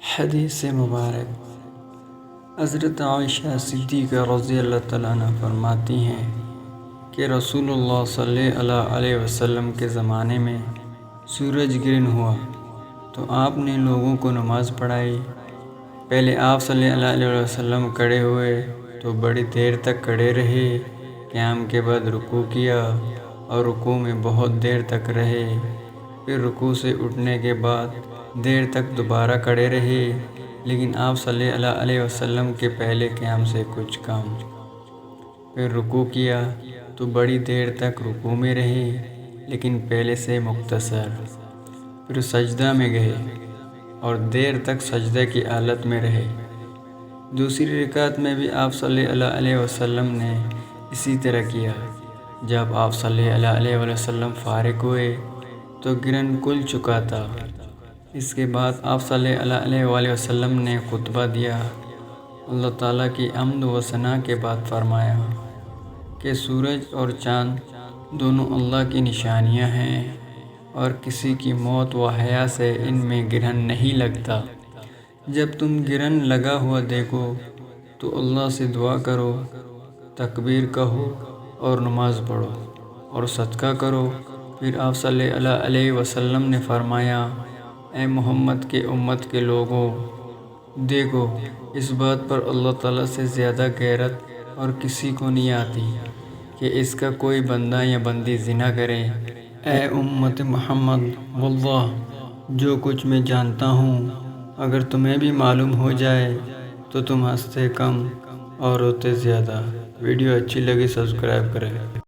حدیث مبارک حضرت عائشہ صدیقہ رضی اللہ تعالیٰ عنہ فرماتی ہیں کہ رسول اللہ صلی اللہ علیہ وسلم کے زمانے میں سورج گرہن ہوا تو آپ نے لوگوں کو نماز پڑھائی۔ پہلے آپ صلی اللہ علیہ وسلم کھڑے ہوئے تو بڑی دیر تک کھڑے رہے، قیام کے بعد رکوع کیا اور رکوع میں بہت دیر تک رہے، پھر رکوع سے اٹھنے کے بعد دیر تک دوبارہ کھڑے رہے، لیکن آپ صلی اللہ علیہ وسلم کے پہلے قیام سے کچھ کم۔ پھر رکوع کیا تو بڑی دیر تک رکوع میں رہے، لیکن پہلے سے مختصر۔ پھر سجدہ میں گئے اور دیر تک سجدہ کی حالت میں رہے۔ دوسری رکعت میں بھی آپ صلی اللہ علیہ وسلم نے اسی طرح کیا۔ جب آپ صلی اللہ علیہ وسلم فارغ ہوئے تو گرہن کھل چکا تھا۔ اس کے بعد آپ صلی اللہ علیہ وسلم نے خطبہ دیا۔ اللہ تعالیٰ کی حمد و ثنا کے بعد فرمایا کہ سورج اور چاند دونوں اللہ کی نشانیاں ہیں اور کسی کی موت و حیات سے ان میں گرہن نہیں لگتا۔ جب تم گرہن لگا ہوا دیکھو تو اللہ سے دعا کرو، تکبیر کہو اور نماز پڑھو اور صدقہ کرو۔ پھر آپ صلی اللہ علیہ وسلم نے فرمایا، اے محمد کے امت کے لوگوں، دیکھو اس بات پر اللہ تعالیٰ سے زیادہ غیرت اور کسی کو نہیں آتی کہ اس کا کوئی بندہ یا بندی زنا کرے۔ اے امت محمد، واللہ جو کچھ میں جانتا ہوں اگر تمہیں بھی معلوم ہو جائے تو تم ہنستے کم اور روتے زیادہ۔ ویڈیو اچھی لگی سبسکرائب کریں۔